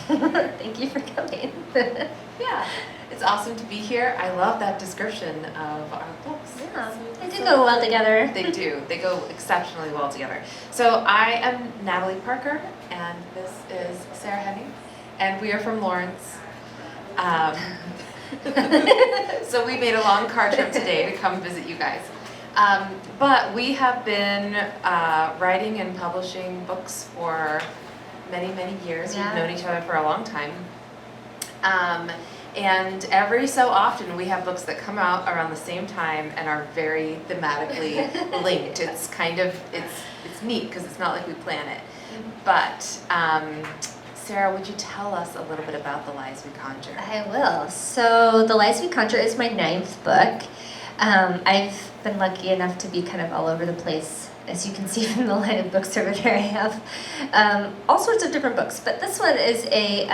Thank you for coming. Yeah, it's awesome to be here. I love that description of our books. Yeah, they do go well together. They do. They go exceptionally well together. So I am Natalie Parker, and this is Sarah Henning, and we are from Lawrence. So we made a long car trip today to come visit you guys. But we have been writing and publishing books for many, many years. Yeah. We've known each other for a long time. And every so often we have books that come out around the same time and are very thematically linked. It's kind of, it's neat because it's not like we plan it. But Sarah, would you tell us a little bit about The Lies We Conjure? I will. So The Lies We Conjure is my 9th book. I've been lucky enough to be kind of all over the place. As you can see from the line of books over there, I have all sorts of different books. But this one is a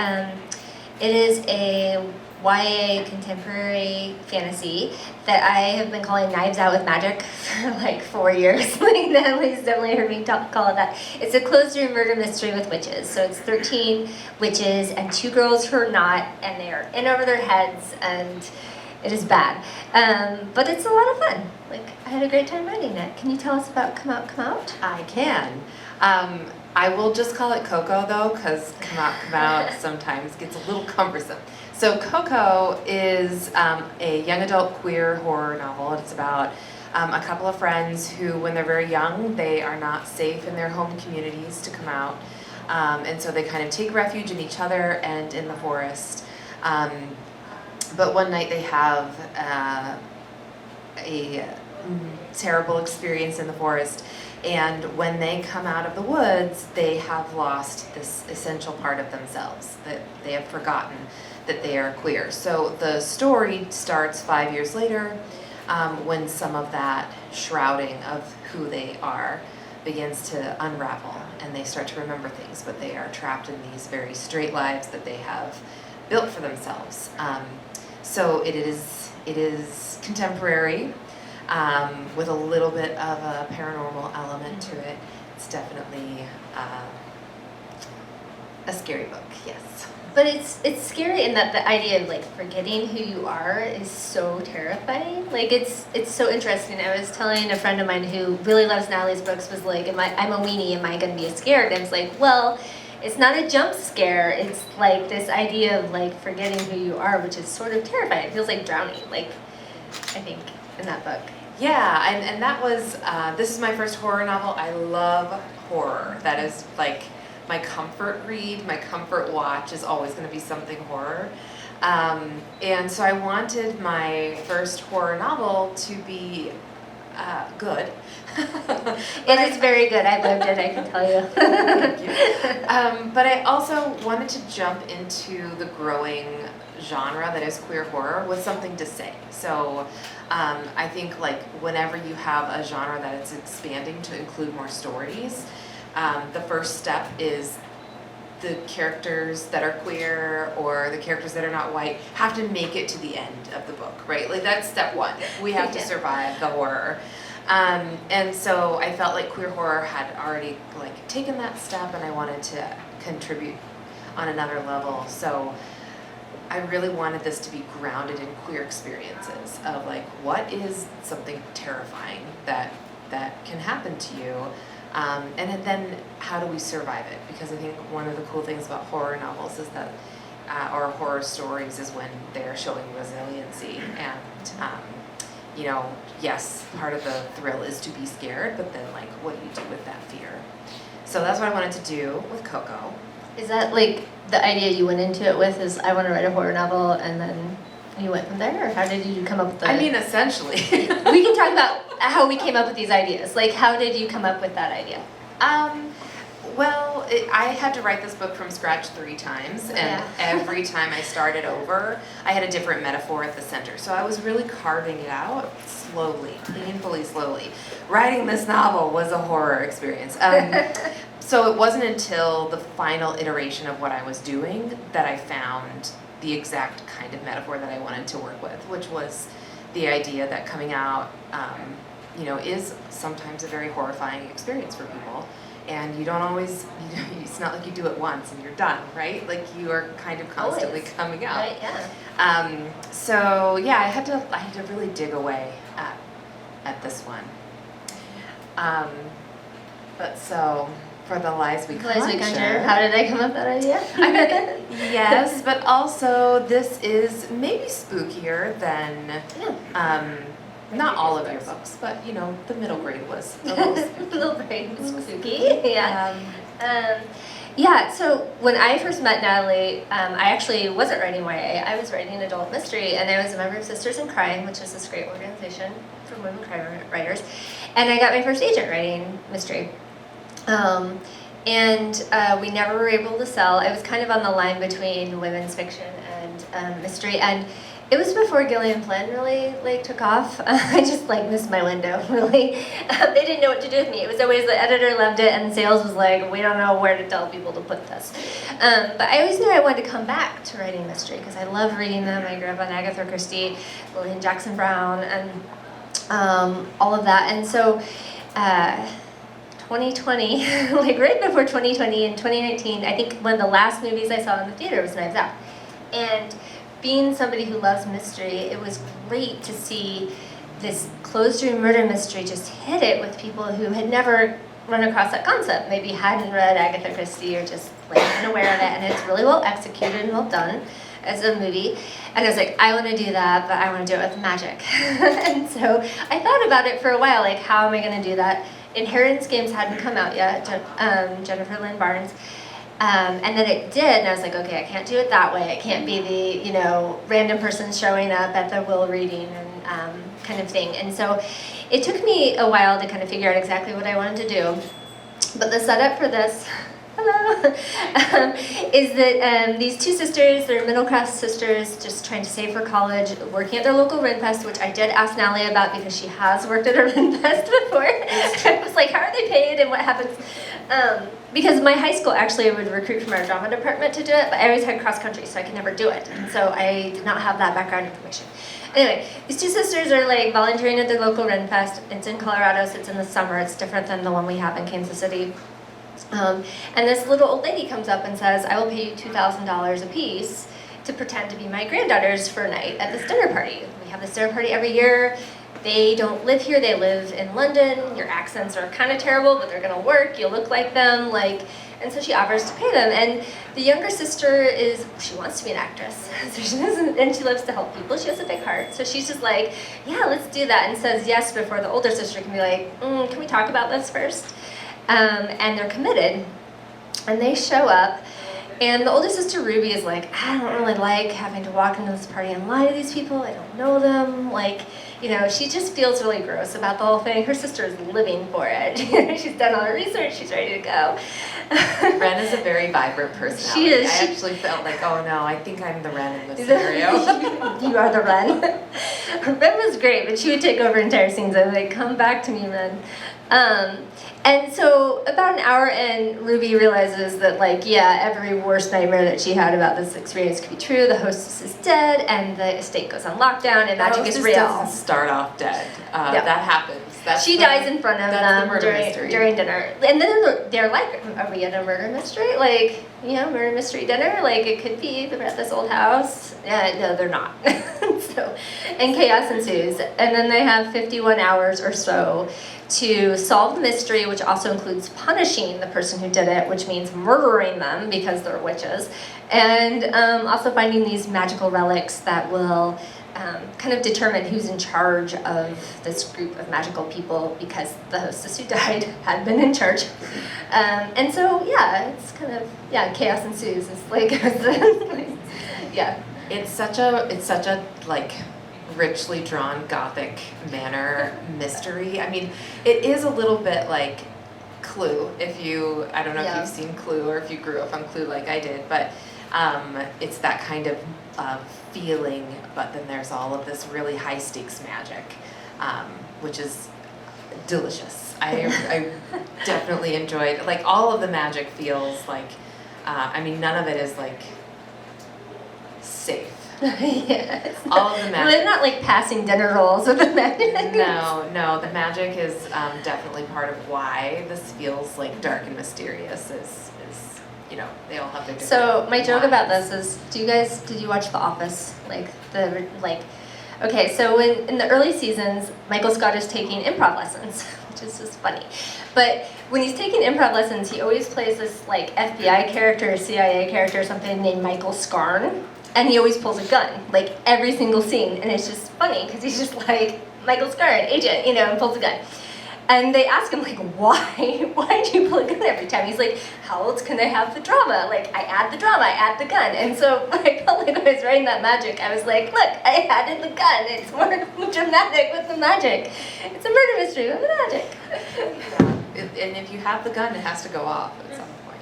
YA contemporary fantasy that I have been calling Knives Out with Magic for like 4 years. Like Natalie's definitely heard me call it that. It's a closed room murder mystery with witches. So it's 13 witches and 2 girls who are not, and they are in over their heads, and it is bad. But it's a lot of fun. Like, I had a great time writing it. Can you tell us about Come Out? I can. I will just call it Coco though, because Come Out sometimes gets a little cumbersome. So Coco is a young adult queer horror novel. It's about a couple of friends who, when they're very young, they are not safe in their home communities to come out. And so they kind of take refuge in each other and in the forest. But one night they have a terrible experience in the forest, and when they come out of the woods, they have lost this essential part of themselves, that they have forgotten that they are queer. So the story starts 5 years later, when some of that shrouding of who they are begins to unravel, and they start to remember things, but they are trapped in these very straight lives that they have built for themselves. So it is contemporary, with a little bit of a paranormal element to it. It's definitely a scary book, yes. But it's scary in that the idea of like forgetting who you are is so terrifying. Like it's so interesting. I was telling a friend of mine who really loves Natalie's books, was like, I'm a weenie, am I gonna be scared? And I was like, well, it's not a jump scare. It's like this idea of like forgetting who you are, which is sort of terrifying. It feels like drowning, like, I think, in that book. Yeah, and that was, this is my first horror novel. I love horror. That is like my comfort read, my comfort watch is always going to be something horror. And so I wanted my first horror novel to be good. It is very good. I loved it, I can tell you. Thank you. But I also wanted to jump into the growing genre that is queer horror with something to say. So I think like whenever you have a genre that is expanding to include more stories, the first step is the characters that are queer or the characters that are not white have to make it to the end of the book, right? Like that's step one. We have to survive the horror. And so I felt like queer horror had already like taken that step, and I wanted to contribute on another level. So I really wanted this to be grounded in queer experiences of like, what is something terrifying that can happen to you? And then how do we survive it? Because I think one of the cool things about horror novels is that, or horror stories, is when they're showing resiliency. And, you know, yes, part of the thrill is to be scared, but then like, what do you do with that fear? So that's what I wanted to do with Coco. Is that like the idea you went into it with, is I want to write a horror novel, and then you went from there? Or how did you come up with that? I mean, essentially. We can talk about how we came up with these ideas. Like, how did you come up with that idea? Well, I had to write this book from scratch 3 times, and every time I started over, I had a different metaphor at the center. So I was really carving it out slowly, painfully slowly. Writing this novel was a horror experience. So it wasn't until the final iteration of what I was doing that I found the exact kind of metaphor that I wanted to work with, which was the idea that coming out, you know, is sometimes a very horrifying experience for people. and you don't always, it's not like you do it once and you're done, right? Like you are kind of constantly Always. coming out. Right, yeah. So yeah, I had to really dig away at this one. But so for the Lies We Conjure. Lies We Conjure. How did I come up with that idea? I mean, yes, but also this is maybe spookier than not all of your books, but you know, the middle grade was a little spooky. Middle grade was spooky. Yeah. Yeah, so when I first met Natalie, I actually wasn't writing YA. I was writing adult mystery, and I was a member of Sisters in Crime, which is this great organization for women crime writers. And I got my first agent writing mystery. We never were able to sell. I was kind of on the line between women's fiction and mystery, and it was before Gillian Flynn really took off. I just missed my window, really. They didn't know what to do with me. It was always the editor loved it and sales was like, we don't know where to tell people to put this. But I always knew I wanted to come back to writing mystery because I love reading them. I grew up on Agatha Christie, Lillian Jackson Brown, and all of that. And so 2020, right before 2020 in 2019, I think one of the last movies I saw in the theater was Knives Out. And being somebody who loves mystery, it was great to see this closed room murder mystery just hit it with people who had never run across that concept, maybe hadn't read Agatha Christie or just wasn't aware of it, and it's really well executed and well done as a movie. And I was like, I want to do that, but I want to do it with magic. And so I thought about it for a while, how am I going to do that? Inheritance Games hadn't come out yet, Jennifer Lynn Barnes. And then it did, and I was like, okay, I can't do it that way. It can't be the, random person showing up at the will reading and kind of thing. And so it took me a while to kind of figure out exactly what I wanted to do. But the setup for this, hello, is that these two sisters, they're middle-class sisters, just trying to save for college, working at their local Ren Fest, which I did ask Natalie about because she has worked at a Ren Fest before. I was like, how are they paid and what happens? Because my high school actually would recruit from our drama department to do it, but I always had cross country, so I could never do it. And so I did not have that background information. Anyway, these two sisters are volunteering at their local Ren Fest. It's in Colorado, so it's in the summer. It's different than the one we have in Kansas City. And this little old lady comes up and says, I will pay you $2,000 a piece to pretend to be my granddaughters for a night at this dinner party. We have this dinner party every year. They don't live here, they live in London. Your accents are kind of terrible, but they're gonna work. You'll look like them, and so she offers to pay them. And the younger sister she wants to be an actress, so she doesn't, and she loves to help people. She has a big heart, so she's just like, yeah, let's do that, and says yes before the older sister can be like, can we talk about this first? And they're committed, and they show up. And the older sister, Ruby, is like, I don't really like having to walk into this party and lie to these people. I don't know them. She just feels really gross about the whole thing. Her sister is living for it. She's done all her research. She's ready to go. Ren is a very vibrant personality. She is. I actually felt like, oh no, I think I'm the Ren in this scenario. You are the Ren. Ren was great, but she would take over entire scenes. I was like, come back to me, Ren. And so about an hour in, Ruby realizes that, every worst nightmare that she had about this experience could be true. The hostess is dead, and the estate goes on lockdown, and magic is real. Doesn't start off dead. That happens. She dies in front of them during dinner. And then they're like, are we at a murder mystery? Murder mystery dinner? It could be, they're at this old house. No, they're not. And chaos ensues. And then they have 51 hours or so to solve the mystery, which also includes punishing the person who did it, which means murdering them because they're witches, and also finding these magical relics that will kind of determine who's in charge of this group of magical people, because the hostess who died had been in charge. And so, it's kind of, chaos ensues. It's It's such a richly drawn Gothic manor mystery. I mean, it is a little bit like Clue. I don't know if you've seen Clue or if you grew up on Clue like I did, but it's that kind of feeling, but then there's all of this really high stakes magic, which is delicious. I definitely enjoyed, all of the magic feels none of it is safe. Yes. All of the Well, magic. they're not like passing dinner rolls with the magic. No, the magic is definitely part of why this feels like dark and mysterious is they all have their different So my joke about lines. this is, did you watch The Office? Okay, so in the early seasons, Michael Scott is taking improv lessons, which is just funny. But when he's taking improv lessons, he always plays this like FBI character or CIA character or something named Michael Scarn, and he always pulls a gun, like every single scene, and it's just funny because he's just like Michael Scarn, agent, and pulls a gun. And they ask him, like, why do you pull a gun every time? He's like, how else can I have the drama? Like, I add the drama, I add the gun. And so I felt like when I was writing that magic, I was like, look, I added the gun. It's more dramatic with the magic. It's a murder mystery with the magic. Yeah. And if you have the gun, it has to go off at some point.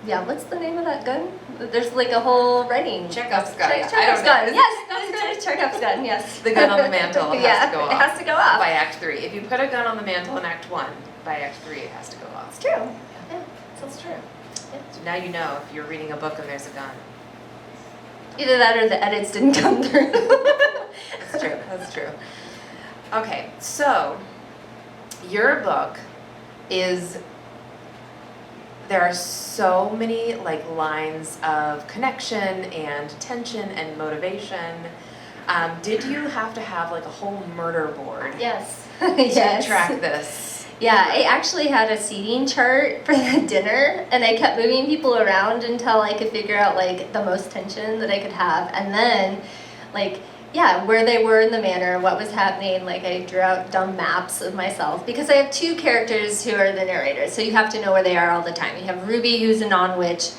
Yeah, what's the name of that gun? There's like a whole writing. Chekhov's gun. Chekhov's gun. Yes, Chekhov's gun, yes. The gun on the mantle has to go off. It has to go off. By Act 3. If you put a gun on the mantle in Act 1, by Act 3 it has to go off. It's true. Yeah, That's true. So now you know if you're reading a book and there's a gun. Either that or the edits didn't come through. That's true. Okay, so your book is, there are so many like lines of connection and tension and motivation. Did you have to have like a whole murder board Yes. to track this? Yeah, I actually had a seating chart for the dinner, and I kept moving people around until I could figure out like the most tension that I could have, and then where they were in the manor, what was happening. Like I drew out dumb maps of myself because I have two characters who are the narrators, so you have to know where they are all the time. You have Ruby, who's a non-witch,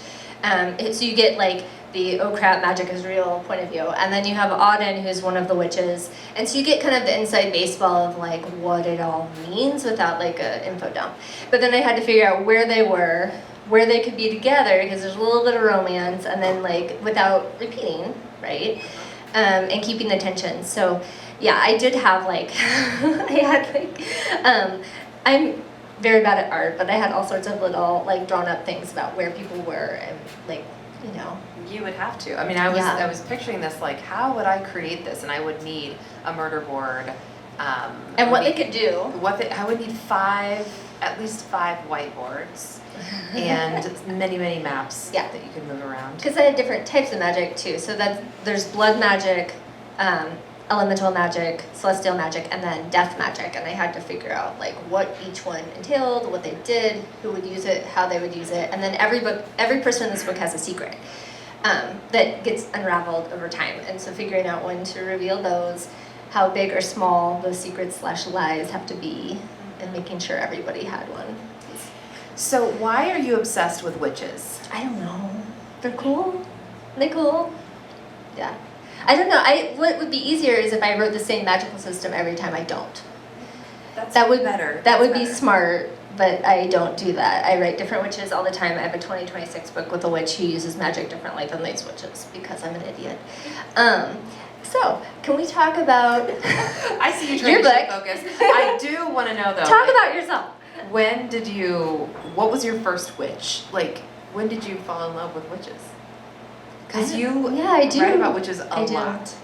so you get like the oh crap, magic is real point of view, and then you have Auden, who's one of the witches, and so you get kind of the inside baseball of like what it all means without like a info dump. But then I had to figure out where they were, where they could be together, because there's a little bit of romance, and then like without repeating, right? And keeping the tension. So yeah, I did have like I'm very bad at art, but I had all sorts of little like drawn up things about where people were, and like You would have to. I mean, I was picturing this like, how would I create this? And I would need a murder board. And what they could do. I would need at least five whiteboards, and many, many maps that you could move around. Because I had different types of magic too. So there's blood magic, elemental magic, celestial magic, and then death magic. And I had to figure out like what each one entailed, what they did, who would use it, how they would use it. And then every person in this book has a secret that gets unraveled over time. And so figuring out when to reveal those, how big or small those secrets / lies have to be, and making sure everybody had one. So why are you obsessed with witches? I don't know. They're cool. They cool. Yeah. I don't know. What would be easier is if I wrote the same magical system every time I don't. That would be better. That would be smart, but I don't do that. I write different witches all the time. I have a 2026 book with a witch who uses magic differently than these witches because I'm an idiot. So, can we talk about I see you trying your to book? focus. I do want to know though. Talk about yourself. What was your first witch? Like, when did you fall in love with witches? Because you write about witches a lot.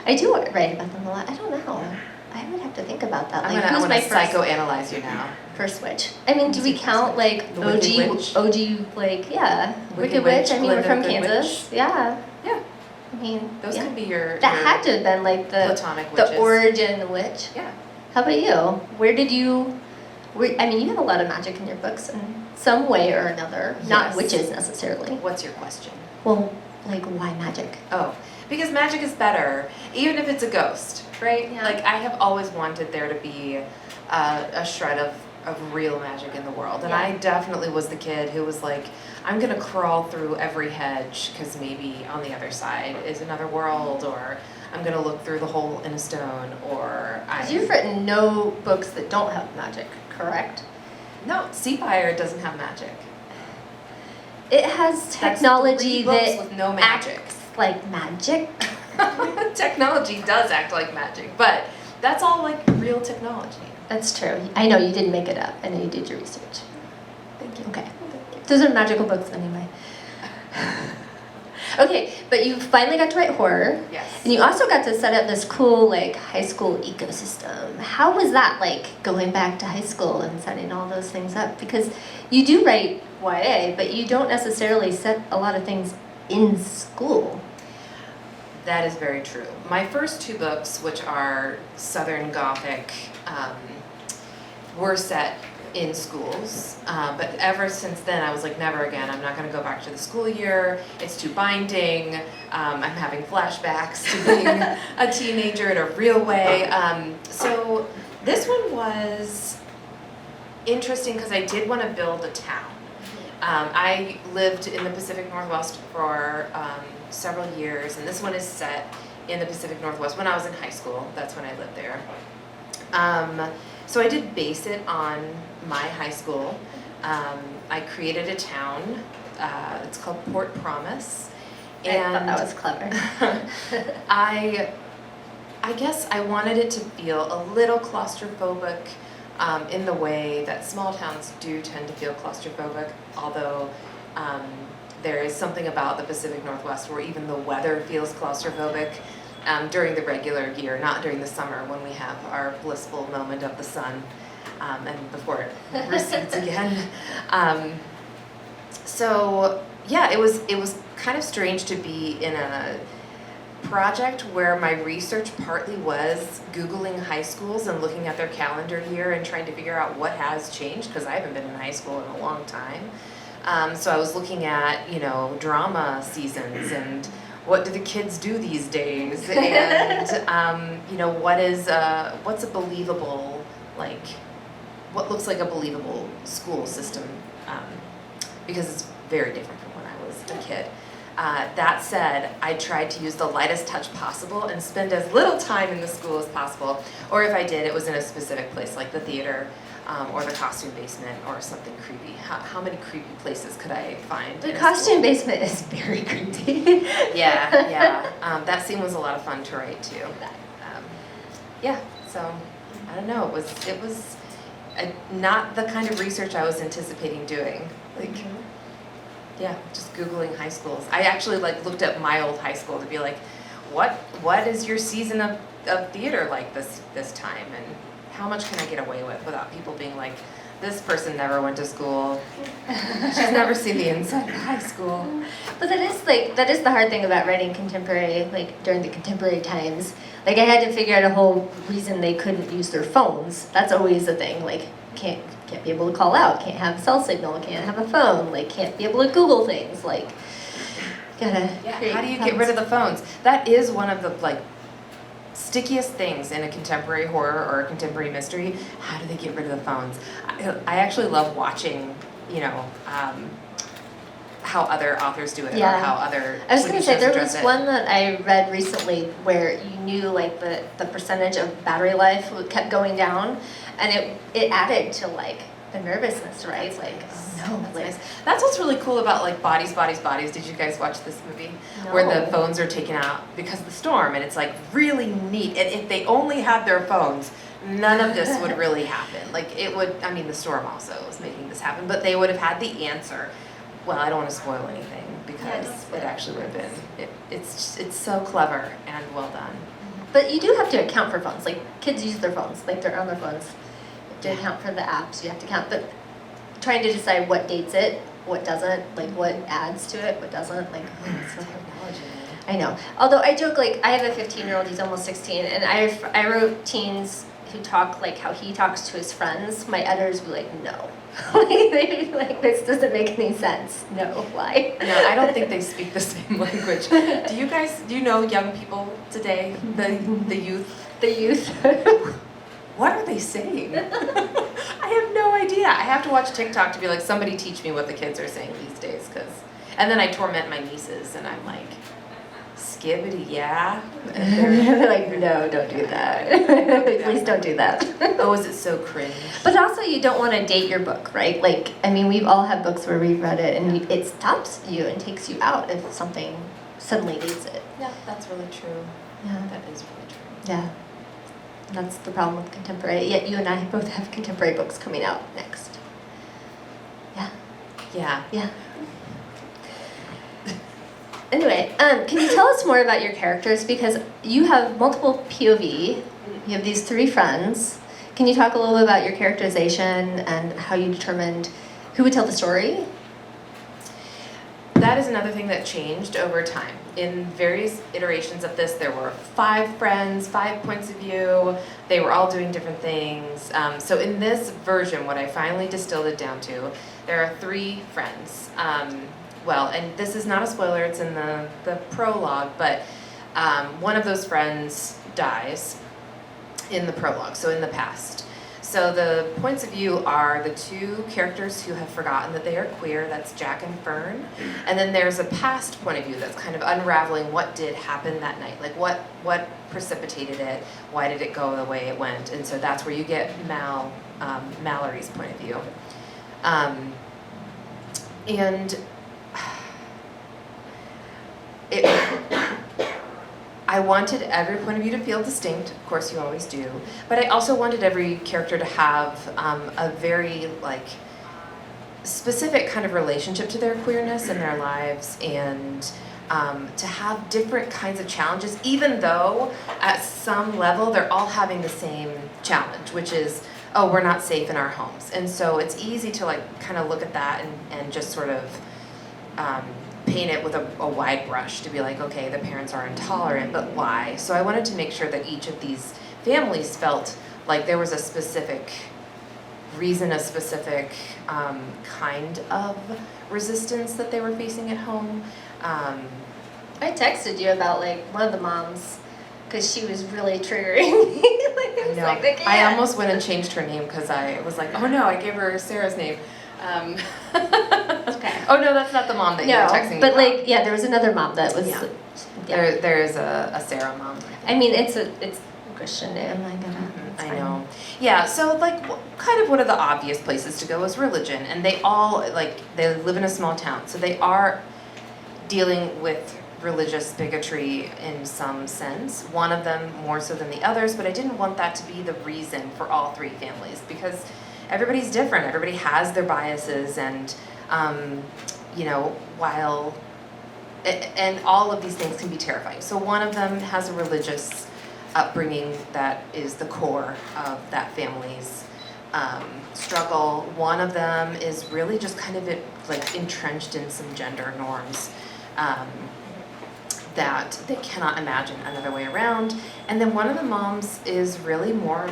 I do write about them a lot. I don't know. I would have to think about that. I'm gonna psychoanalyze you now. First witch. I mean, do we count like The Wicked Witch? OG, like, yeah. Wicked Wicked Witch. Witch, I mean, we're Glinda from Good Kansas. Witch. Yeah. Yeah. I mean, Those could be your That had to have been like the platonic witches. the origin witch. Yeah. How about you? Where did you? I mean, you have a lot of magic in your books in some way or another. Not Yes. witches necessarily. What's your question? Well, like, why magic? Oh, because magic is better, even if it's a ghost, right? Yeah. Like, I have always wanted there to be a shred of real magic in the world. And Yeah. I definitely was the kid who was like, I'm going to crawl through every hedge because maybe on the other side is another world, or I'm going to look through the hole in a stone, or You've written no books that don't have magic, correct? No, Seafire doesn't have magic. It has technology That's 3 books that with no magic. acts like magic. Technology does act like magic, but that's all like real technology. That's true. I know you didn't make it up. I know you did your research. Thank you. Okay. Those are magical books anyway. Okay, but you finally got to write horror. Yes. And you also got to set up this cool, like, high school ecosystem. How was that, like, going back to high school and setting all those things up? Because you do write YA, but you don't necessarily set a lot of things in school. That is very true. My first 2 books, which are Southern Gothic, were set in schools, but ever since then I was like, never again. I'm not going to go back to the school year. It's too binding. I'm having flashbacks to being a teenager in a real way. So this one was interesting because I did want to build a town. I lived in the Pacific Northwest for several years, and this one is set in the Pacific Northwest when I was in high school. That's when I lived there. So I did base it on my high school. I created a town. It's called Port Promise. And I thought that was clever. I guess I wanted it to feel a little claustrophobic in the way that small towns do tend to feel claustrophobic, although there is something about the Pacific Northwest where even the weather feels claustrophobic during the regular year, not during the summer when we have our blissful moment of the sun and before it recedes again. So yeah, it was kind of strange to be in a project where my research partly was Googling high schools and looking at their calendar year and trying to figure out what has changed, because I haven't been in high school in a long time. So I was looking at, drama seasons and what do the kids do these days, and what's a believable, what looks like a believable school system, because it's very different from when I was a kid. That said, I tried to use the lightest touch possible and spend as little time in the school as possible, or if I did, it was in a specific place like the theater or the costume basement or something creepy. How many creepy places could I find? The costume basement is very creepy. Yeah. That scene was a lot of fun to write too. So I don't know. It was not the kind of research I was anticipating doing. Yeah, just Googling high schools. I actually looked at my old high school to be like, what is your season of theater like this time, and how much can I get away with without people being like, this person never went to school. She's never seen the inside of high school. But that is the hard thing about writing contemporary, during the contemporary times. I had to figure out a whole reason they couldn't use their phones. That's always a thing. Can't be able to call out, can't have cell signal, can't have a phone, can't be able to Google things. How do you get rid of the phones? That is one of the stickiest things in a contemporary horror or a contemporary mystery. How do they get rid of the phones? I actually love watching, how other authors do it, or how other I was going to say, there was it. one that I read recently where you knew the percentage of battery life kept going down, and it added to the nervousness, right? That's nice. That's what's really cool about Bodies, Bodies, Bodies. Did you guys watch this movie? No. Where the phones are taken out because of the storm, and it's really neat. And if they only had their phones, none of this would really happen. The storm also was making this happen, but they would have had the answer. Well, I don't want to spoil anything because it actually would have been. It's so clever and well done. But you do have to account for phones. Kids use their phones. They're on their phones. You have to account for the apps. You have to count. But trying to decide what dates it, what doesn't, what adds to it, what doesn't. It's technology. I know. Although I joke, I have a 15-year-old. He's almost 16, and I wrote teens who talk how he talks to his friends. My editors would be like, no. They'd be this doesn't make any sense. No, why? No, I don't think they speak the same language. Do you know young people today? The youth? The youth. What are they saying? I have no idea. I have to watch TikTok to be like, somebody teach me what the kids are saying these days, and then I torment my nieces, and I'm like, skibbity, yeah? And they're no, don't do that. Please don't do that. Oh, is it so cringe? But also, you don't want to date your book, right? We've all had books where we've read it, and it stops you and takes you out if something suddenly dates it. Yeah, that's really true. Yeah. That is really true. Yeah. That's the problem with contemporary. Yet you and I both have contemporary books coming out next. Yeah. Yeah. Yeah. Anyway, can you tell us more about your characters? Because you have multiple POV. You have these 3 friends. Can you talk a little bit about your characterization and how you determined who would tell the story? That is another thing that changed over time. In various iterations of this, there were 5 friends, 5 points of view. They were all doing different things. So in this version, what I finally distilled it down to, there are 3 friends. Well, and this is not a spoiler, it's in the prologue, but one of those friends dies in the prologue, so in the past. So the points of view are the 2 characters who have forgotten that they are queer, that's Jack and Fern. And then there's a past point of view that's kind of unraveling what did happen that night. Like what precipitated it, why did it go the way it went? And so that's where you get Mallory's point of view. And I wanted every point of view to feel distinct, of course you always do, but I also wanted every character to have a very specific kind of relationship to their queerness in their lives, and to have different kinds of challenges, even though at some level they're all having the same challenge, which is, oh, we're not safe in our homes. And so it's easy to kind of look at that and just sort of paint it with a wide brush to be like, okay, the parents are intolerant, but why? So I wanted to make sure that each of these families felt like there was a specific reason, a specific kind of resistance that they were facing at home. I texted you about one of the moms because she was really triggering me. I know. I almost went and changed her name because I was like, oh no, I gave her Sarah's name. Okay. Oh no, that's not the mom that you were texting me but about. there was another mom that was. Yeah. There is a Sarah mom. I mean, it's a Christian name. I know. Yeah. So kind of one of the obvious places to go is religion, and they all they live in a small town, so they are dealing with religious bigotry in some sense. One of them more so than the others, but I didn't want that to be the reason for all 3 families because everybody's different. Everybody has their biases, and while and all of these things can be terrifying. So one of them has a religious upbringing that is the core of that family's struggle. One of them is really just kind of entrenched in some gender norms that they cannot imagine another way around. And then one of the moms is really more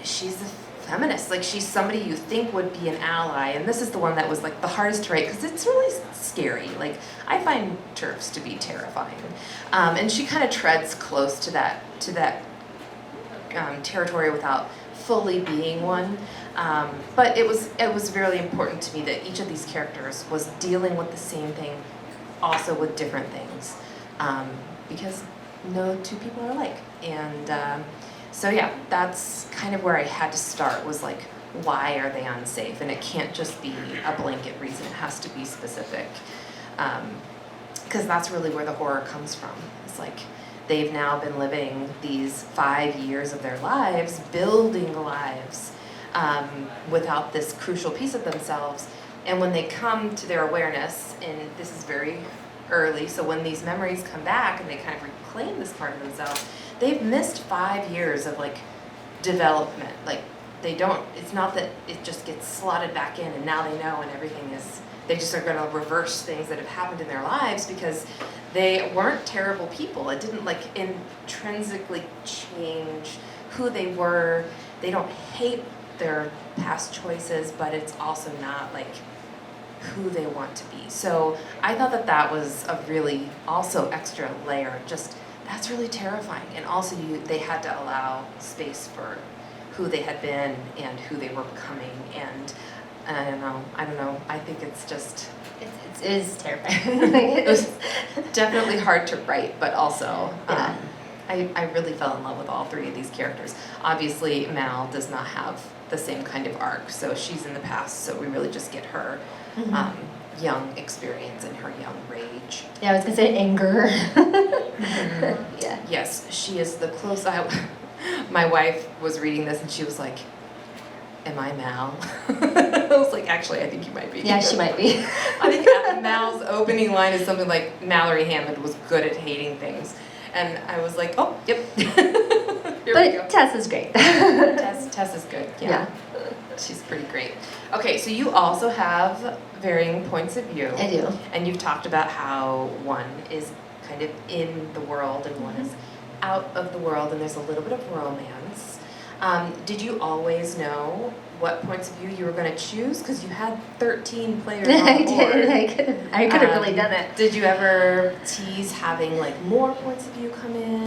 she's a feminist. She's somebody you think would be an ally, and this is the one that was the hardest to write because it's really scary. I find TERFs to be terrifying, and she kind of treads close to that territory without fully being one. But it was really important to me that each of these characters was dealing with the same thing, also with different things, because no 2 people are alike. And so yeah, that's kind of where I had to start, was why are they unsafe? And it can't just be a blanket reason, it has to be specific. Because that's really where the horror comes from. It's they've now been living these 5 years of their lives, building lives, without this crucial piece of themselves. And when they come to their awareness, and this is very early, so when these memories come back and they kind of reclaim this part of themselves, they've missed 5 years of development. It's not that it just gets slotted back in and now they know and everything is, they just are going to reverse things that have happened in their lives because they weren't terrible people. It didn't intrinsically change who they were. They don't hate their past choices, but it's also not who they want to be. So I thought that was a really also extra layer. Just that's really terrifying. And also they had to allow space for who they had been and who they were becoming. And I don't know. I think it's just it is terrifying. It was definitely hard to write, but also I really fell in love with all 3 of these characters. Obviously, Mal does not have the same kind of arc, so she's in the past, so we really just get her young experience and her young rage. Yeah, I was gonna say anger. Yeah. Yes, she is the close. My wife was reading this and she was like, am I Mal? I was like, actually, I think you might be. Yeah, she might be. I think Mal's opening line is something like, Mallory Hammond was good at hating things. And I was like, oh, yep. Here we go. But Tess is great. Tess is good, yeah. She's pretty great. Okay, so you also have varying points of view. I do. And you've talked about how one is kind of in the world and one is out of the world, and there's a little bit of romance. Did you always know what points of view you were going to choose? Because you had 13 players on I board. did. I could have really done it. Did you ever tease having like more points of view come in?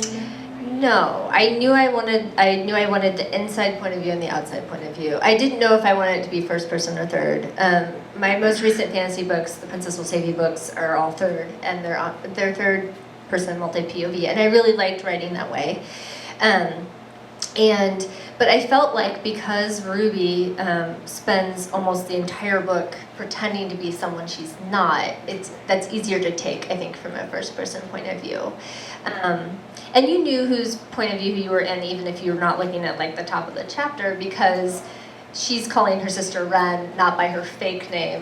No, I knew I wanted the inside point of view and the outside point of view. I didn't know if I wanted it to be first person or third. My most recent fantasy books, the Princess Will Save You books, are all third, and they're third person multi POV, and I really liked writing that way. But I felt like because Ruby spends almost the entire book pretending to be someone she's not, that's easier to take, I think, from a first-person point of view. And you knew whose point of view you were in, even if you were not looking at like the top of the chapter, because she's calling her sister Ren not by her fake name,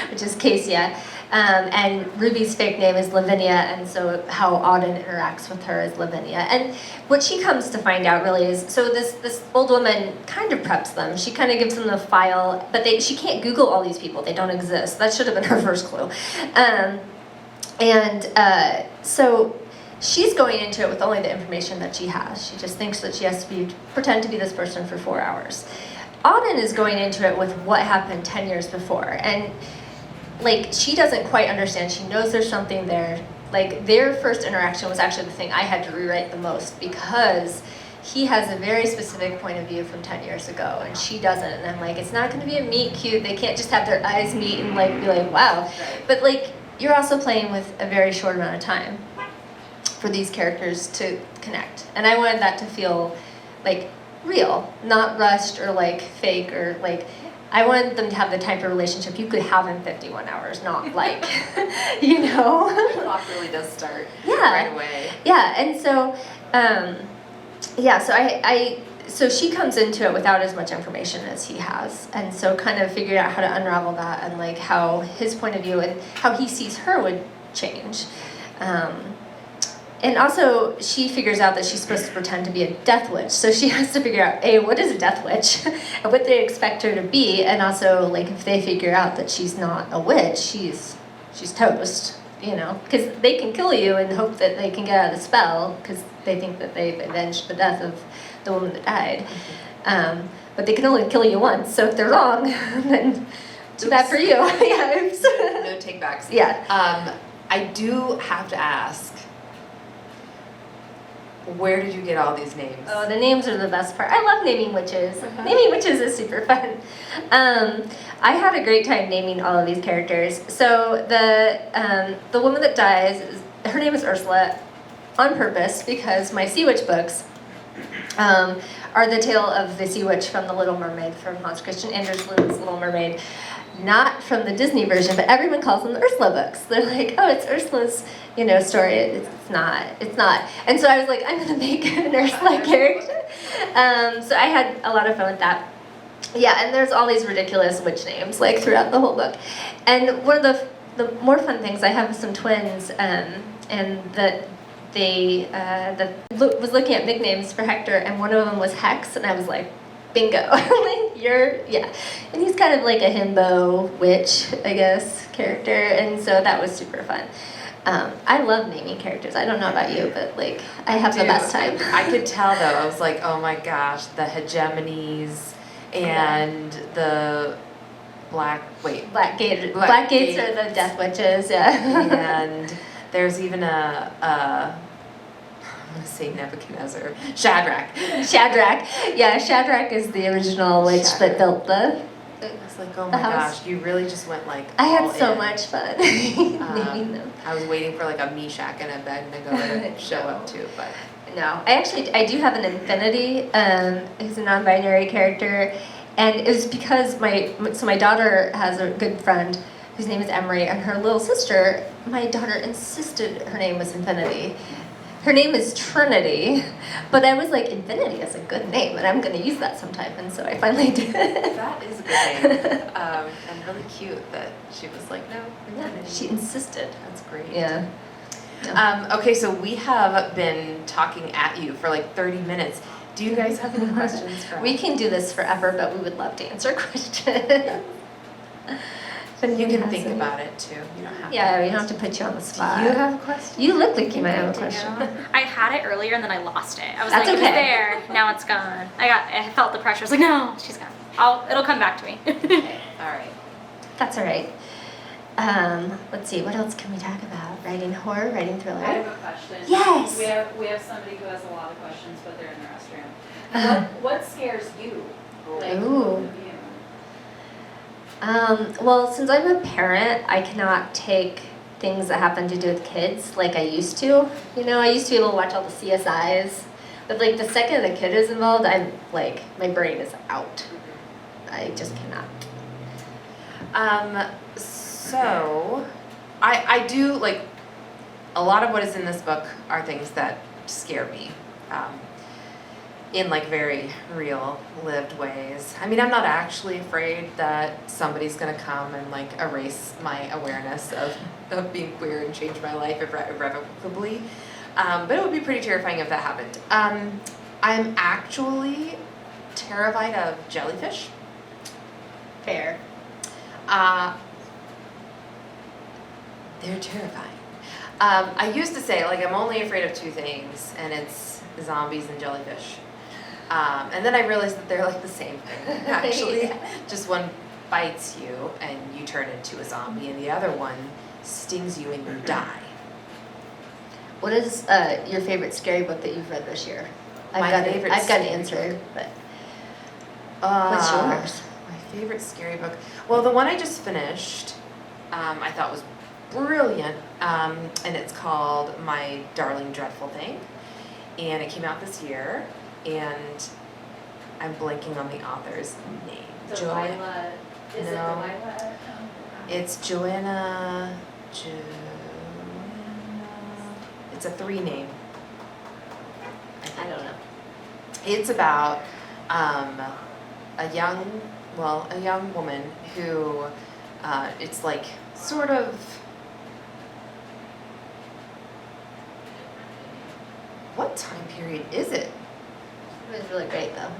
which is Cassia. And Ruby's fake name is Lavinia, and so how Auden interacts with her is Lavinia. And what she comes to find out really is, so this old woman kind of preps them. She kind of gives them the file, but she can't Google all these people. They don't exist. That should have been her first clue. So she's going into it with only the information that she has. She just thinks that she has to pretend to be this person for 4 hours. Auden is going into it with what happened 10 years before, and like, she doesn't quite understand. She knows there's something there. Like, their first interaction was actually the thing I had to rewrite the most, because he has a very specific point of view from 10 years ago, and she doesn't. And I'm like, it's not going to be a meet cute. They can't just have their eyes meet and like be like, wow. But like, you're also playing with a very short amount of time for these characters to connect. And I wanted that to feel like real, not rushed or like fake or like, I wanted them to have the type of relationship you could have in 51 hours, not like, you know? The clock really does start right away. Yeah, and so, so she comes into it without as much information as he has, and so kind of figured out how to unravel that and like how his point of view and how he sees her would change. And also, she figures out that she's supposed to pretend to be a death witch, so she has to figure out, A, what is a death witch, and what they expect her to be, and also, like, if they figure out that she's not a witch, she's toast, you know? Because they can kill you and hope that they can get out of the spell, because they think that they've avenged the death of the woman that died. But they can only kill you once, so if they're wrong, then too bad for you. Yeah, oops. No takebacks. Yeah. I do have to ask, where did you get all these names? Oh, the names are the best part. I love naming witches. Naming witches is super fun. I had a great time naming all of these characters. So the woman that dies, her name is Ursula, on purpose, because my Sea Witch books are the tale of the Sea Witch from The Little Mermaid, from Hans Christian Andersen's Little Mermaid. Not from the Disney version, but everyone calls them the Ursula books. They're like, oh, it's Ursula's, story. It's not. And so I was like, I'm gonna make an Ursula character. So I had a lot of fun with that. Yeah, and there's all these ridiculous witch names like throughout the whole book. And one of the more fun things, I have some twins, and that they was looking at nicknames for Hector, and one of them was Hex, and I was like, bingo. And he's kind of like a himbo witch, I guess, character, and so that was super fun. I love naming characters. I don't know about you, but like, I have the best time. I could tell though, I was like, oh my gosh, the hegemonies and the Black Gates are the death witches, yeah. And there's even I'm gonna say Nebuchadnezzar. Shadrach. Yeah, Shadrach is the original witch that built the I was like, oh my gosh, you really just went like I had all so in. much fun naming them. I was waiting for like a Meshach and Abednego to show up too, but no. I do have an Infinity, who's a non-binary character, and it was because my daughter has a good friend whose name is Emery, and her little sister, my daughter insisted her name was Infinity. Her name is Trinity, but I was like, Infinity is a good name, and I'm going to use that sometime, and so I finally did. That is a good name, and really cute that she was like, no, Infinity. Yeah, she insisted. That's great. Yeah. Okay, so we have been talking at you for like 30 minutes. Do you guys have any questions for us? We can do this forever, but we would love to answer questions. You can think about it too. You don't have Yeah, we don't have to put you on the spot. Do you have a question? You look like you might have a question. I had it earlier and then I lost it. I was That's like, okay. it was there, now it's gone. I felt the pressure. I was like, no, she's gone. It'll come back to me. Okay, all right. That's all right. Let's see, what else can we talk about? Writing horror, writing thriller? I have a question. Yes! We have somebody who has a lot of questions, but they're in the restroom. What scares you? Like, Ooh. both of you? Well, since I'm a parent, I cannot take things that happen to do with kids like I used to. You know, I used to be able to watch all the CSIs, but like the second the kid is involved, I'm like, my brain is out. I just cannot. So, I do, like, a lot of what is in this book are things that scare me. In like very real lived ways. I mean, I'm not actually afraid that somebody's gonna come and like erase my awareness of being queer and change my life irrevocably. But it would be pretty terrifying if that happened. I'm actually terrified of jellyfish. Fair. They're terrifying. I used to say, like, I'm only afraid of two things, and it's zombies and jellyfish. And then I realized that they're like the same thing, actually. Yeah. Just one bites you and you turn into a zombie, and the other one stings you and you die. What is your favorite scary book that you've read this year? I've My got favorite I've got an scary answer, but what's yours? My favorite scary book. Well, the one I just finished, I thought was brilliant, and it's called My Darling Dreadful Thing, and it came out this year, and I'm blanking on the author's name. Delilah. Is it No. Delilah? It's Joanna. It's a 3 name. I don't know. It's about a young woman who it's like sort of, what time period is it? It was really great though.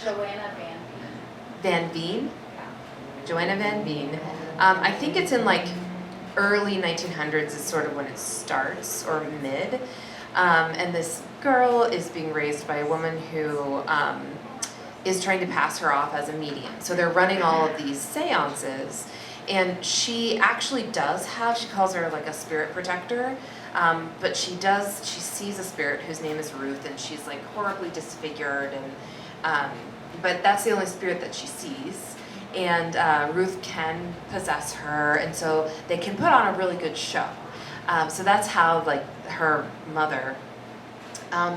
Joanna Van Veen? Joanna Van Veen. I think it's in like early 1900s is sort of when it starts, or mid. And this girl is being raised by a woman who is trying to pass her off as a medium. So they're running all of these seances, and she actually does have, she calls her like a spirit protector, but she sees a spirit whose name is Ruth, and she's like horribly disfigured, and but that's the only spirit that she sees. And Ruth can possess her, and so they can put on a really good show. So that's how like her mother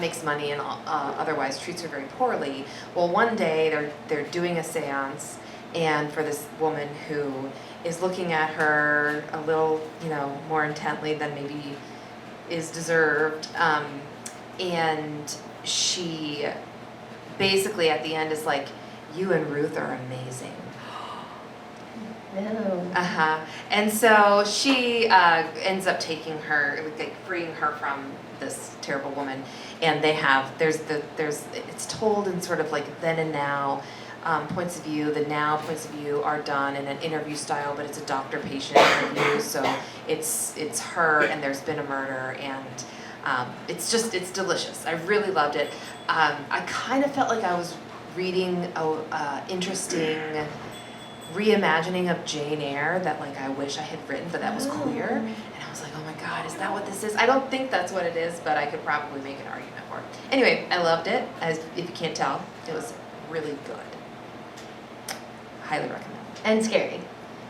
makes money and otherwise treats her very poorly. Well, one day they're doing a seance, and for this woman who is looking at her a little, more intently than maybe is deserved, and she basically at the end is like, "You and Ruth are amazing." No. And so she ends up taking her, like freeing her from this terrible woman, and it's told in sort of like then and now points of view. The now points of view are done in an interview style, but it's a doctor-patient interview, so it's her, and there's been a murder, and it's delicious. I really loved it. I kind of felt like I was reading a interesting reimagining of Jane Eyre that like I wish I had written, but that was queer, and I was like, oh my god, is that what this is? I don't think that's what it is, but I could probably make an argument for it. Anyway, I loved it. As if you can't tell, it was really good. Highly recommend. And scary.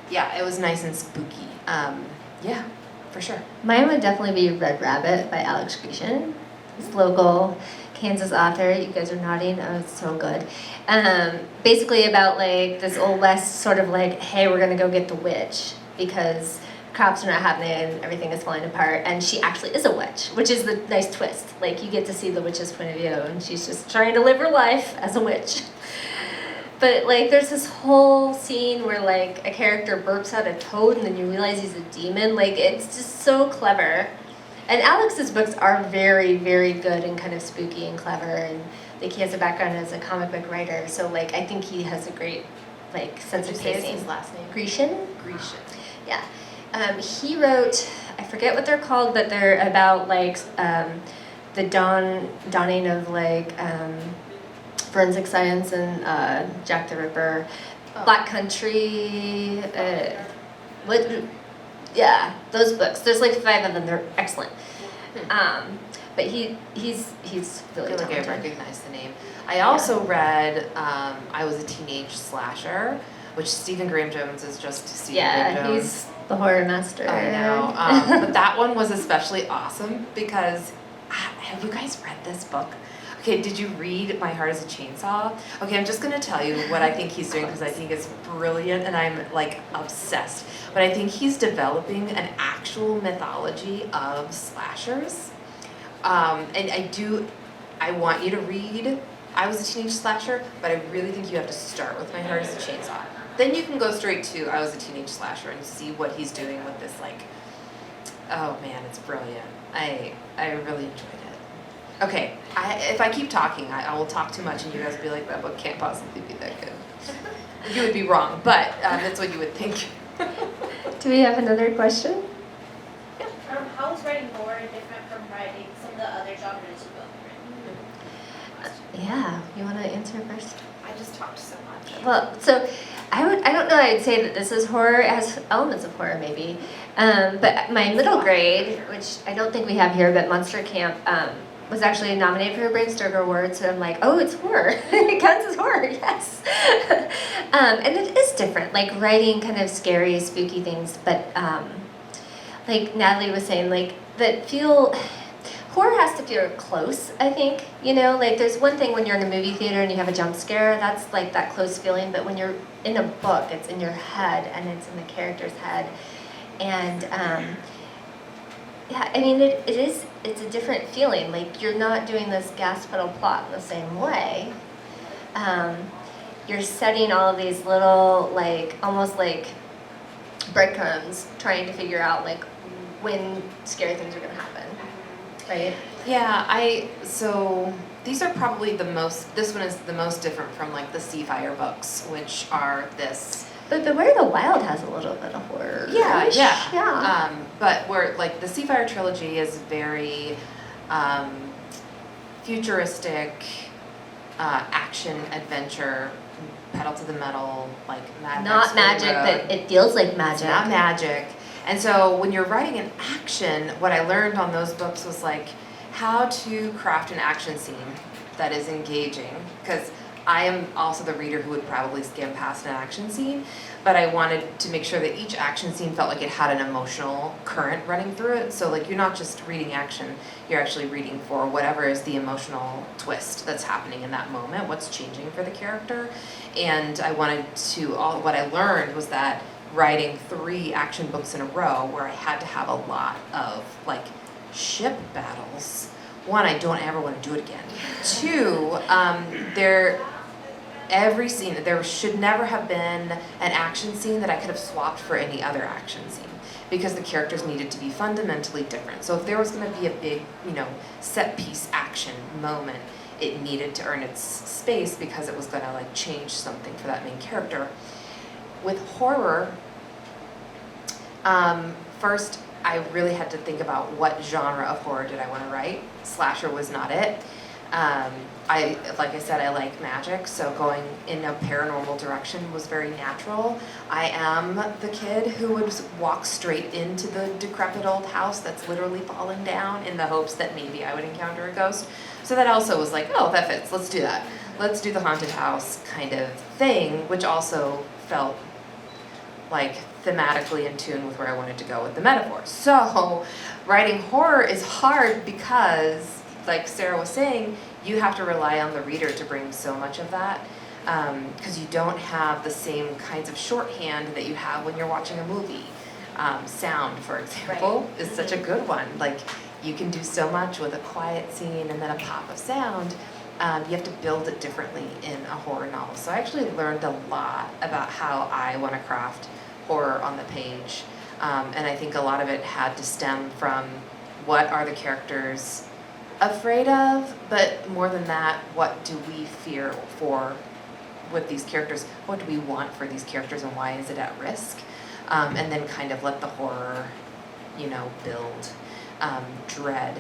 Yeah, it was nice and spooky. Yeah, for sure. Mine would definitely be Red Rabbit by Alex Grecian. This local Kansas author. You guys are nodding. Oh, it's so good. Basically about like this old west sort of like, hey, we're gonna go get the witch because cops are not happening and everything is falling apart, and she actually is a witch, which is the nice twist. Like, you get to see the witch's point of view, and she's just trying to live her life as a witch. But, like, there's this whole scene where, like, a character burps out a toad and then you realize he's a demon. Like, it's just so clever. And Alex's books are very, very good and kind of spooky and clever, and like, he has a background as a comic book writer, so, like, I think he has a great, like, sense of pacing. His last name? Grecian? Grecian. Yeah. He wrote, I forget what they're called, but they're about, like, the dawning of, like, forensic science and Jack the Ripper, Black Country, those books. There's like 5 of them. They're excellent. But he's really I feel like talented. I recognize the name. I also read I Was a Teenage Slasher, which Stephen Graham Jones is just Stephen Graham Jones. He's the horror master. I know. But that one was especially awesome because have you guys read this book? Okay, did you read My Heart is a Chainsaw? Okay, I'm just going to tell you what I think he's doing because I think it's brilliant and I'm like obsessed. But I think he's developing an actual mythology of slashers. And I want you to read I Was a Teenage Slasher, but I really think you have to start with My Heart is a Chainsaw. Then you can go straight to I Was a Teenage Slasher and see what he's doing with this, like, oh man, it's brilliant. I really enjoyed it. Okay, if I keep talking, I will talk too much and you guys will be like, that book can't possibly be that good. You would be wrong, but that's what you would think. Do we have another question? How is writing horror different from writing some of the other genres you've written? Yeah, you want to answer first? I just talked so much. Well, so I don't know, I'd say that this is horror. It has elements of horror, maybe. But my middle grade, which I don't think we have here, but Monster Camp, was actually nominated for a Bram Stoker Award, so I'm like, oh, it's horror. It counts as horror, yes. And it is different, like writing kind of scary, spooky things, but like Natalie was saying, like, horror has to feel close, I think, you know? Like, there's one thing when you're in a movie theater and you have a jump scare, that's like that close feeling, but when you're in a book, it's in your head, and it's in the character's head. And, yeah, I mean, it's a different feeling. Like, you're not doing this gas pedal plot in the same way. You're setting all of these little, like, almost like breadcrumbs, trying to figure out, like, when scary things are going to happen, right? Yeah, so these are probably this one is the most different from, like, the Seafire books, which are this. But Beware the Wild has a little bit of horror. Yeah. But where, like, the Seafire trilogy is very futuristic, action, adventure, pedal to the metal, like Mad Max. Not magic, but it feels like magic. It's not magic. And so when you're writing an action, what I learned on those books was, like, how to craft an action scene that is engaging. Because I am also the reader who would probably skim past an action scene, but I wanted to make sure that each action scene felt like it had an emotional current running through it. So, like, you're not just reading action, you're actually reading for whatever is the emotional twist that's happening in that moment, what's changing for the character. And I wanted what I learned was that writing 3 action books in a row where I had to have a lot of, like, ship battles. 1, I don't ever want to do it again. 2, every scene, there should never have been an action scene that I could have swapped for any other action scene because the characters needed to be fundamentally different. So if there was going to be a big, set piece action moment, it needed to earn its space because it was going to, like, change something for that main character. With horror, first I really had to think about what genre of horror did I want to write. Slasher was not it. Like I said, I like magic, so going in a paranormal direction was very natural. I am the kid who would walk straight into the decrepit old house that's literally falling down in the hopes that maybe I would encounter a ghost. So that also was like, oh, that fits, let's do that. Let's do the haunted house kind of thing, which also felt like thematically in tune with where I wanted to go with the metaphor. So writing horror is hard because, like Sarah was saying, you have to rely on the reader to bring so much of that because you don't have the same kinds of shorthand that you have when you're watching a movie. Sound, for example, is such a good one. Like, you can do so much with a quiet scene and then a pop of sound. You have to build it differently in a horror novel. So I actually learned a lot about how I want to craft horror on the page. And I think a lot of it had to stem from what are the characters afraid of, but more than that, what do we fear for with these characters? What do we want for these characters and why is it at risk? And then kind of let the horror, build. Dread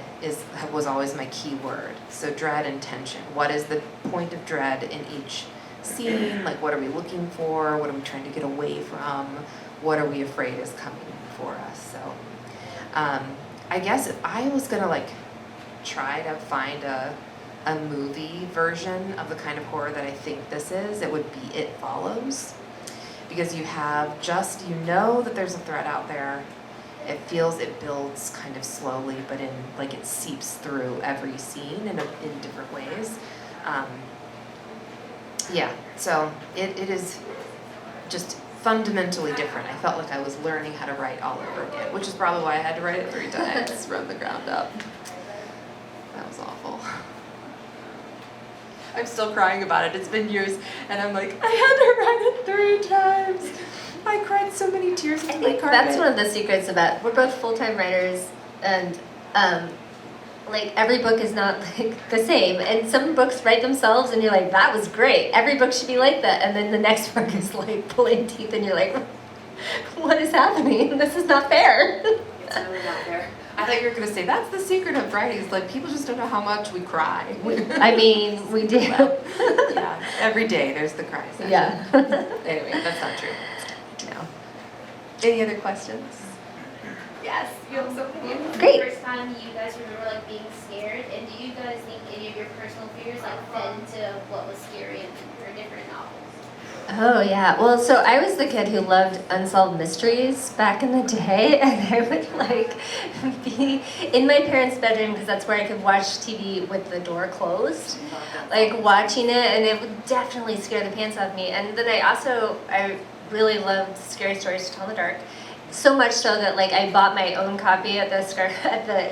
was always my key word. So dread and tension. What is the point of dread in each scene? Like, what are we looking for? What are we trying to get away from? What are we afraid is coming for us? So I guess if I was gonna try to find a movie version of the kind of horror that I think this is, it would be It Follows. Because you have that there's a threat out there. It builds kind of slowly, but it seeps through every scene in different ways. So it is just fundamentally different. I felt like I was learning how to write all over again, which is probably why I had to write it 3 times from the ground up. That was awful. I'm still crying about it. It's been years, and I'm like, I had to write it 3 times. I cried so many tears into my carpet. That's one of the secrets about, we're both full-time writers, and every book is not the same, and some books write themselves and you're like, that was great, every book should be like that, and then the next book is pulling teeth and you're like, what is happening? This is not fair. It's really not fair. I thought you were going to say, that's the secret of writing, is people just don't know how much we cry. We do. Yeah, every day there's the cry session. Yeah. Anyway, that's not true. No. Any other questions? Yes, you have something. Great. The first time you guys remember being scared, and do you guys think any of your personal fears fed into what was scary in your different novels? Oh yeah, well, so I was the kid who loved unsolved mysteries back in the day, and I would be in my parents' bedroom because that's where I could watch TV with the door closed, watching it, and it would definitely scare the pants off me. And then I really loved scary stories to tell in the dark. So much so that I bought my own copy at the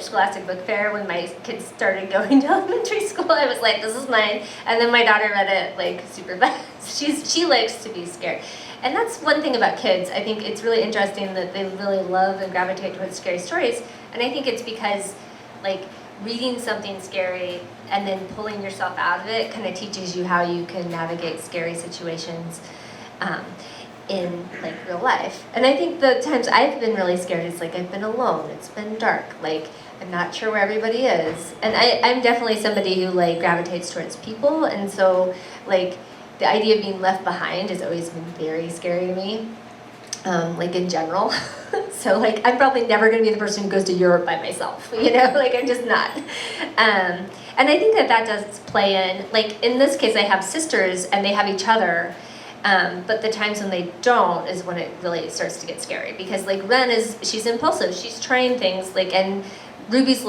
Scholastic Book Fair when my kids started going to elementary school. I was like, this is mine. And then my daughter read it super fast. She likes to be scared. And that's one thing about kids. I think it's really interesting that they really love and gravitate towards scary stories. And I think it's because reading something scary and then pulling yourself out of it kind of teaches you how you can navigate scary situations. In real life. And I think the times I've been really scared is I've been alone, it's been dark, I'm not sure where everybody is. And I'm definitely somebody who gravitates towards people, and so the idea of being left behind has always been very scary to me. In general. So I'm probably never gonna be the person who goes to Europe by myself, I'm just not. And I think that does play in this case I have sisters and they have each other. But the times when they don't is when it really starts to get scary, because Ren she's impulsive, she's trying things, and Ruby's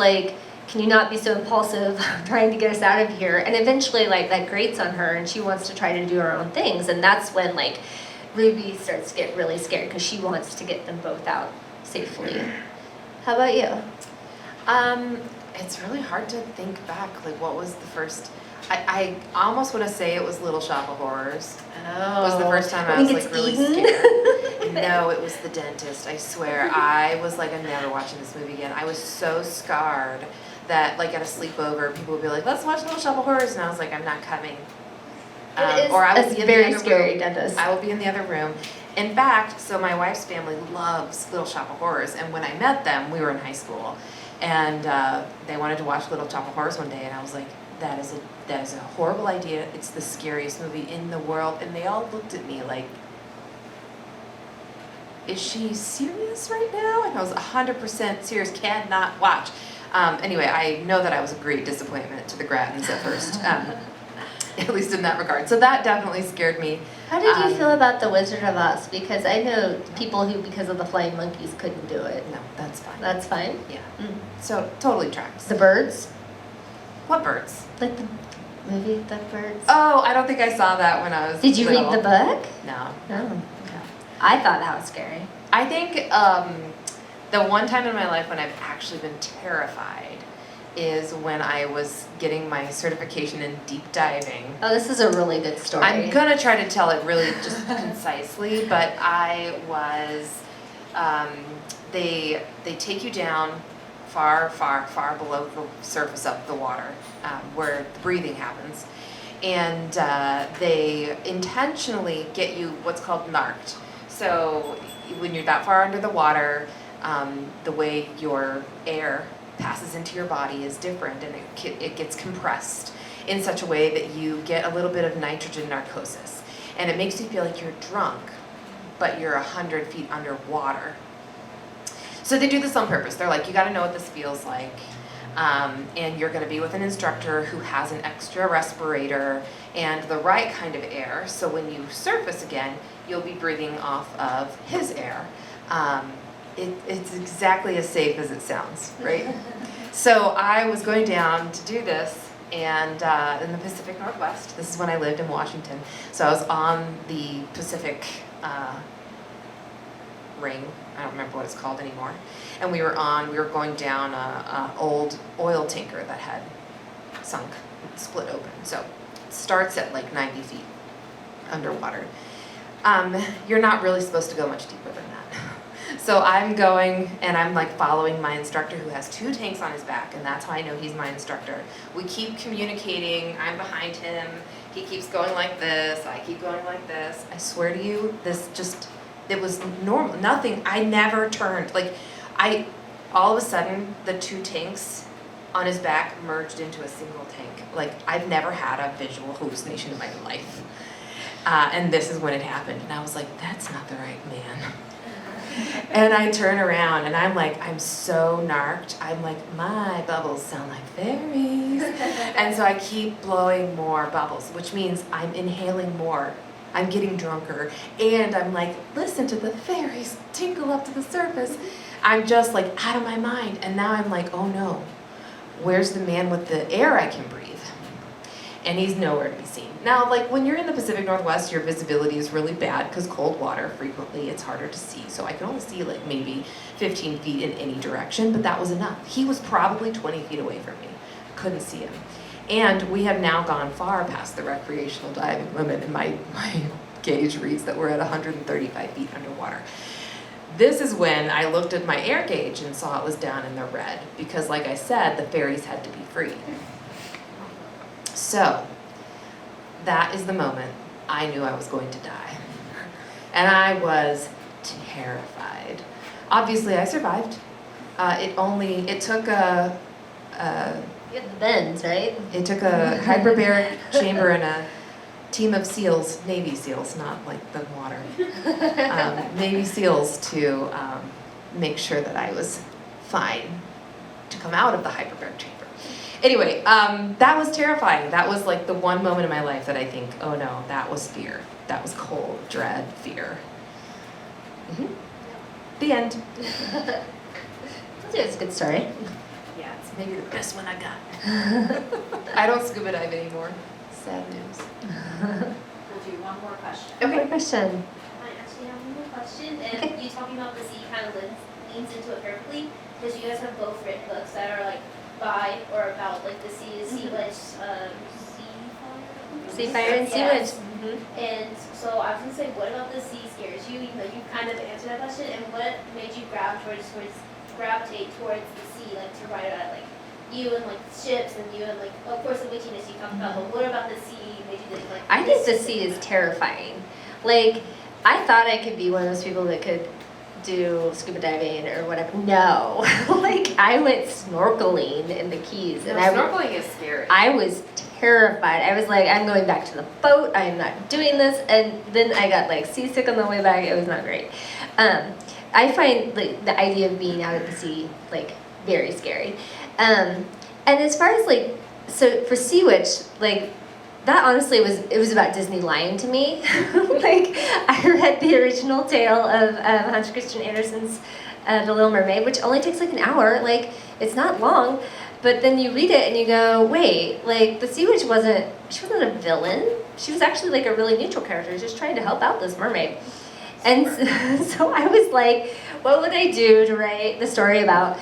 can you not be so impulsive, trying to get us out of here, and eventually that grates on her and she wants to try to do her own things, and that's when Ruby starts to get really scared because she wants to get them both out safely. How about you? It's really hard to think back, what was the first, I almost want to say it was Little Shop of Horrors. Oh, Was the first time I was really scared. No, it was The Dentist. I swear, I was I'm never watching this movie again. I was so scarred that at a sleepover, people would be like, let's watch Little Shop of Horrors, and I was like, I'm not coming. Or I would be in the other scary room. Dentist. I will be in the other room. In fact, so my wife's family loves Little Shop of Horrors, and when I met them, we were in high school, and they wanted to watch Little Shop of Horrors one day, and I was like, that is a horrible idea. It's the scariest movie in the world. And they all looked at me is she serious right now? And I was 100% serious, cannot watch. Anyway, I know that I was a great disappointment to the Grattans at first, at least in that regard. So that definitely scared me. How did you feel about The Wizard of Oz? Because I know people who, because of the flying monkeys, couldn't do it. No, that's fine. That's fine? Yeah. So totally tracks. The birds? What birds? The movie, The Birds? Oh, I don't think I saw that when I was Did you little. read the book? No. No. I thought that was scary. I think the one time in my life when I've actually been terrified is when I was getting my certification in deep diving. Oh, this is a really good story. I'm gonna try to tell it really just concisely, but I was, they take you down far, far, far below the surface of the water, where the breathing happens. And they intentionally get you what's called narked. So when you're that far under the water, the way your air passes into your body is different, and it gets compressed in such a way that you get a little bit of nitrogen narcosis. And it makes you feel like you're drunk, but you're 100 feet underwater. So they do this on purpose. They're like, you gotta know what this feels like. And you're gonna be with an instructor who has an extra respirator and the right kind of air. So when you surface again, you'll be breathing off of his air. It's exactly as safe as it sounds, right? So I was going down to do this, and in the Pacific Northwest. This is when I lived in Washington. So I was on the Pacific ring. I don't remember what it's called anymore. And we were going down a old oil tanker that had sunk, split open. So it starts at like 90 feet underwater. You're not really supposed to go much deeper than that. So I'm going, and I'm like following my instructor who has 2 tanks on his back, and that's how I know he's my instructor. We keep communicating, I'm behind him, he keeps going like this, I keep going like this. I swear to you, it was normal, nothing, I never turned. Like, all of a sudden, the 2 tanks on his back merged into a single tank. Like, I've never had a visual hallucination in my life. And this is when it happened, and I was like, that's not the right man. And I turn around and I'm like, I'm so narked. I'm like, my bubbles sound like fairies. And so I keep blowing more bubbles, which means I'm inhaling more. I'm getting drunker. And I'm like, listen to the fairies tinkle up to the surface. I'm just like out of my mind. And now I'm like, oh no, where's the man with the air I can breathe? And he's nowhere to be seen. Now, like when you're in the Pacific Northwest, your visibility is really bad because cold water, frequently it's harder to see. So I could only see like maybe 15 feet in any direction, but that was enough. He was probably 20 feet away from me. Couldn't see him. And we have now gone far past the recreational diving limit, and my gauge reads that we're at 135 feet underwater. This is when I looked at my air gauge and saw it was down in the red because, like I said, the ferries had to be free. So that is the moment I knew I was going to die. And I was terrified. Obviously, I survived. It took a You have the bends, right? It took a hyperbaric chamber and a team of SEALs, Navy SEALs, not like the water, Navy SEALs to make sure that I was fine to come out of the hyperbaric chamber. Anyway, that was terrifying. That was like the one moment in my life that I think, oh no, that was fear. That was cold, dread, fear. Mm-hmm. The end. It's a good story. Yeah, it's maybe the best one I got. I don't scuba dive anymore. Sad news. We'll do one more question. Okay. More question. I actually have one more question, and you talking about the sea kind of leans into it perfectly, because you guys have both written books that are like by or about like the sea, sea witch, Sea fire and sea witch. Mm-hmm. And so I was gonna say, what about the sea scares you? You know, you kind of answered that question, and what made you gravitate towards the sea, like to write about it, like you and like ships and you and like of course the witchiness you talked about, but what about the sea made you think like? I think the sea is terrifying. Like, I thought I could be one of those people that could do scuba diving or whatever. No, like I went snorkeling in the Keys, and Snorkeling is scary. I was terrified. I was like, I'm going back to the boat. I am not doing this. And then I got like seasick on the way back. It was not great. I find like the idea of being out at the sea like very scary. And as far as like, so for Sea Witch, like that honestly was about Disney lying to me. Like I read the original tale of Hans Christian Andersen's The Little Mermaid, which only takes like an hour. Like it's not long, but then you read it and you go, wait, like the Sea Witch wasn't a villain. She was actually like a really neutral character, just trying to help out this mermaid. And so I was like, what would I do to write the story about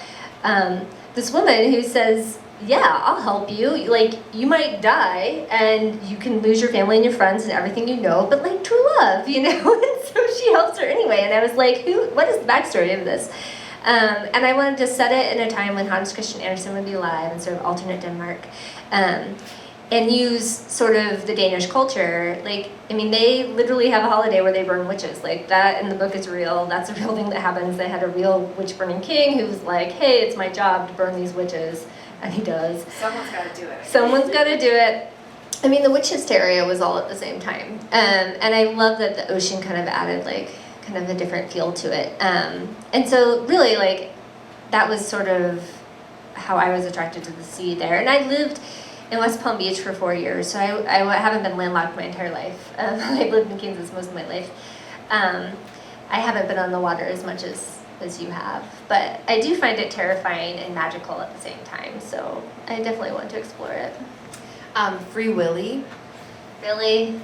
this woman who says, yeah, I'll help you. Like, you might die and you can lose your family and your friends and everything you know, but like true love, you know? And so she helps her anyway. And I was like, what is the backstory of this? And I wanted to set it in a time when Hans Christian Andersen would be alive and sort of alternate Denmark. And use sort of the Danish culture. Like, I mean, they literally have a holiday where they burn witches. Like, that in the book is real. That's a real thing that happens. They had a real witch-burning king who was like, hey, it's my job to burn these witches. And he does. Someone's got to do it. Someone's got to do it. I mean, the witch hysteria was all at the same time. And I love that the ocean kind of added, like, kind of a different feel to it. And so, really, like, that was sort of how I was attracted to the sea there. And I lived in West Palm Beach for 4 years, so I haven't been landlocked my entire life. I've lived in Kansas most of my life. I haven't been on the water as much as you have, but I do find it terrifying and magical at the same time, so I definitely want to explore it. Free Willy. Really?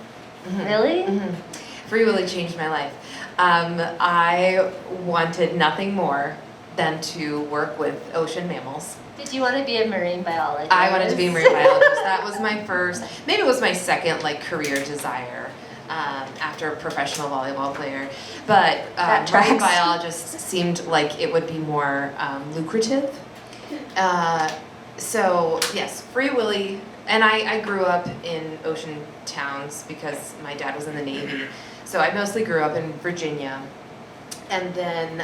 Mhm. Really? Mhm. Free Willy changed my life. I wanted nothing more than to work with ocean mammals. Did you want to be a marine biologist? I wanted to be a marine biologist. That was my first, maybe it was my second like career desire after a professional volleyball player. But That marine tracks. biologist seemed like it would be more lucrative. So yes, Free Willy. And I grew up in ocean towns because my dad was in the Navy. So I mostly grew up in Virginia. And then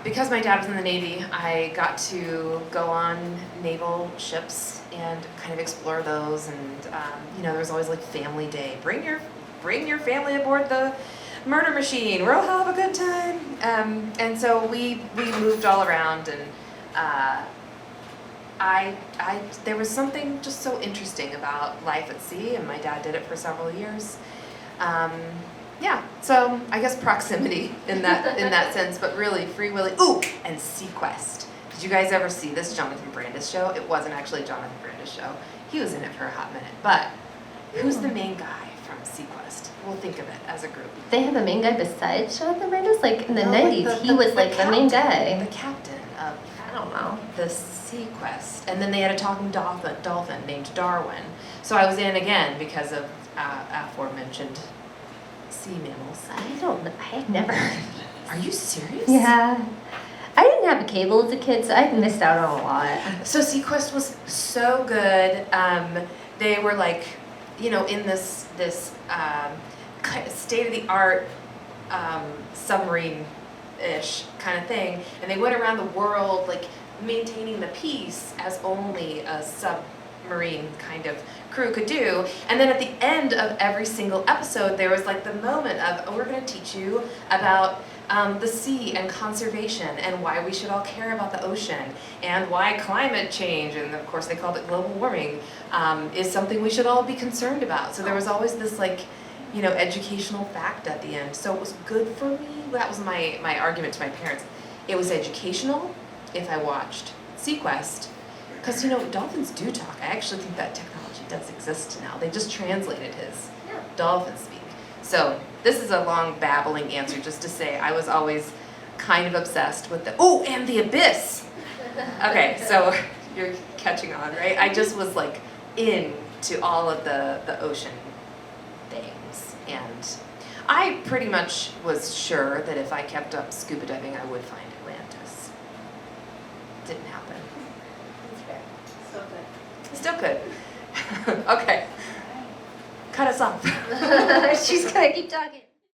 because my dad was in the Navy, I got to go on naval ships and kind of explore those. And there was always like family day. Bring your family aboard the murder machine. We'll have a good time. And so we moved all around, and there was something just so interesting about life at sea, and my dad did it for several years. So I guess proximity in that sense, but really Free Willy. Ooh, and Sequest. Did you guys ever see this Jonathan Brandis show? It wasn't actually a Jonathan Brandis show. He was in it for a hot minute. But who's the main guy from Sequest? We'll think of it as a group. They have a main guy besides Jonathan Brandis? Like in the No, like 90s, he was like the main guy. The captain of I don't know. the Sequest. And then they had a talking dolphin named Darwin. So I was in again because of aforementioned sea mammals. I had never. Are you serious? Yeah. I didn't have a cable as a kid, so I missed out on a lot. So Sequest was so good. They were like, in this kind of state-of-the-art submarine-ish kind of thing, and they went around the world like maintaining the peace as only a submarine kind of crew could do. And then at the end of every single episode, there was like the moment of, we're going to teach you about the sea and conservation and why we should all care about the ocean and why climate change, and of course they called it global warming, is something we should all be concerned about. So there was always this like, educational fact at the end. So it was good for me. That was my argument to my parents. It was educational if I watched Sequest, because dolphins do talk. I actually think that technology does exist now. They just translated his dolphin speak. So this is a long babbling answer just to say I was always kind of obsessed with and the abyss. Okay, so you're catching on, right? I just was like into all of the ocean things, and I pretty much was sure that if I kept up scuba diving, I would find Atlantis. Didn't happen. So good. Still could. Okay. Cut us off. She's gonna keep talking.